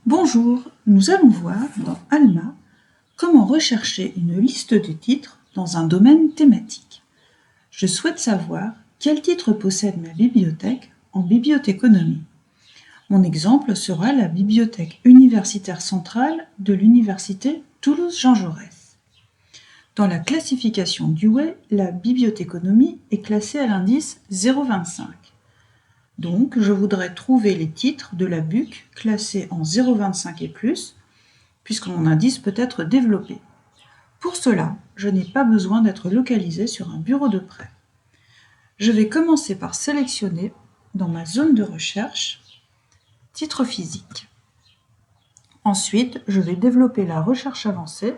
Bonjour, nous allons voir dans Alma comment rechercher une liste de titres dans un domaine thématique. Je souhaite savoir quel titre possède ma bibliothèque en bibliothéconomie. Mon exemple sera la bibliothèque universitaire centrale de l'université Toulouse-Jean Jaurès. Dans la classification Dewey, la bibliothéconomie est classée à l'indice 0,25. Donc, je voudrais trouver les titres de la BUC classés en 0,25 et plus, puisque mon indice peut être développé. Pour cela, je n'ai pas besoin d'être localisé sur un bureau de prêt. Je vais commencer par sélectionner, dans ma zone de recherche, titres physiques. Ensuite, je vais développer la recherche avancée,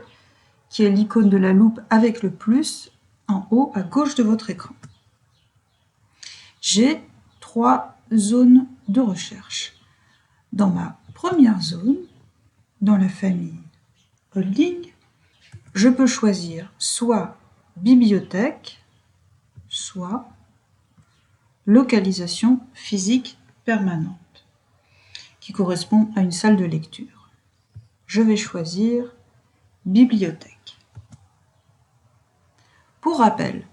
qui est l'icône de la loupe avec le plus en haut à gauche de votre écran. J'ai 3 zones de recherche. Dans ma première zone, dans la famille Holding, je peux choisir soit bibliothèque, soit localisation physique permanente, qui correspond à une salle de lecture. Je vais choisir bibliothèque. Pour rappel,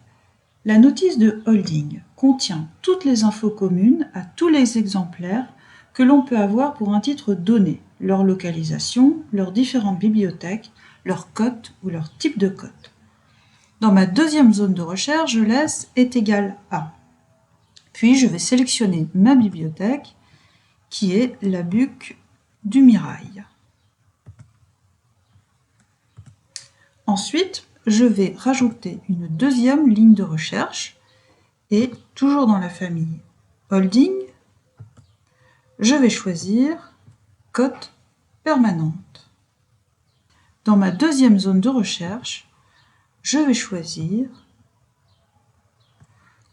la notice de holding contient toutes les infos communes à tous les exemplaires que l'on peut avoir pour un titre donné, leur localisation, leurs différentes bibliothèques, leur cote ou leur type de cote. Dans ma deuxième zone de recherche, je laisse est égal à. Puis je vais sélectionner ma bibliothèque qui est la BUC du Mirail. Ensuite, je vais rajouter une deuxième ligne de recherche et toujours dans la famille Holding, je vais choisir cote permanente. Dans ma deuxième zone de recherche, je vais choisir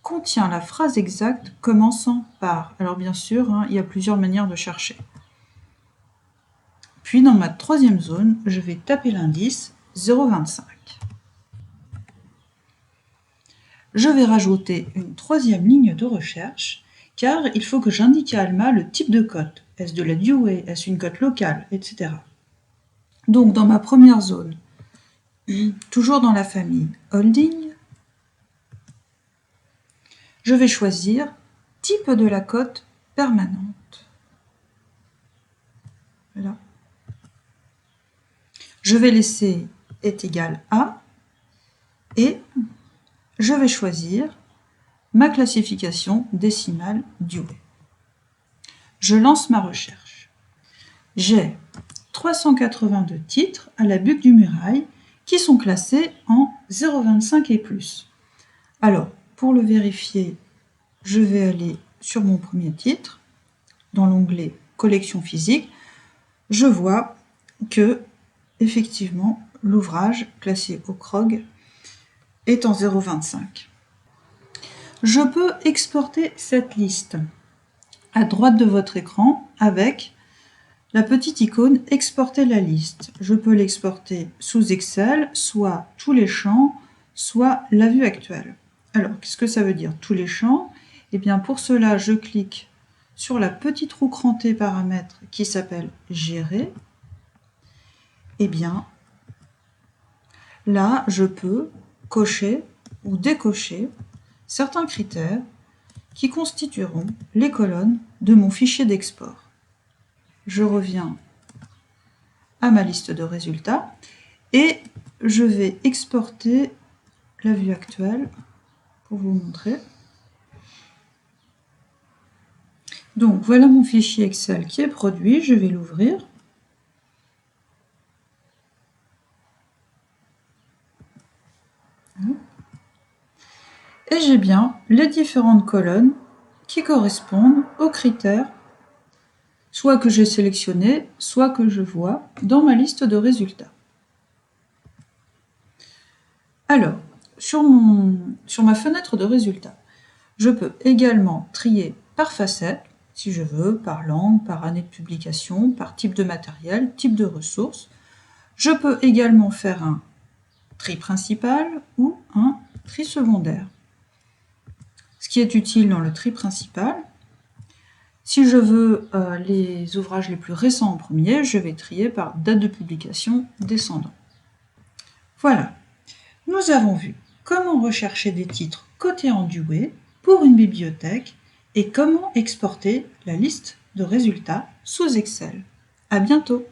contient la phrase exacte commençant par. Alors bien sûr, il y a plusieurs manières de chercher. Puis dans ma troisième zone, je vais taper l'indice 0,25. Je vais rajouter une troisième ligne de recherche car il faut que j'indique à Alma le type de cote. Est-ce de la Dewey, est-ce une cote locale, etc. Donc dans ma première zone, toujours dans la famille Holding, je vais choisir type de la cote permanente. Voilà. Je vais laisser est égal à et je vais choisir ma classification décimale Dewey. Je lance ma recherche. J'ai 382 titres à la BUC du Mirail qui sont classés en 0,25 et plus. Alors, pour le vérifier, je vais aller sur mon premier titre, dans l'onglet Collection physique. Je vois que, effectivement, l'ouvrage classé au CROG est en 0,25. Je peux exporter cette liste à droite de votre écran avec la petite icône « Exporter la liste ». Je peux l'exporter sous Excel, soit tous les champs, soit la vue actuelle. Alors, qu'est-ce que ça veut dire tous les champs? Eh bien, pour cela, je clique sur la petite roue crantée paramètres qui s'appelle « Gérer ». Eh bien, là, je peux cocher ou décocher certains critères qui constitueront les colonnes de mon fichier d'export. Je reviens à ma liste de résultats et je vais exporter la vue actuelle pour vous montrer. Donc voilà mon fichier Excel qui est produit, je vais l'ouvrir. Et j'ai bien les différentes colonnes qui correspondent aux critères soit que j'ai sélectionné, soit que je vois dans ma liste de résultats. Alors, sur ma fenêtre de résultats, je peux également trier par facette, si je veux, par langue, par année de publication, par type de matériel, type de ressources. Je peux également faire un tri principal ou un tri secondaire. Ce qui est utile dans le tri principal, Si je veux les ouvrages les plus récents en premier, je vais trier par date de publication descendant. Voilà, nous avons vu comment rechercher des titres cotés en Dewey pour une bibliothèque et comment exporter la liste de résultats sous Excel. À bientôt!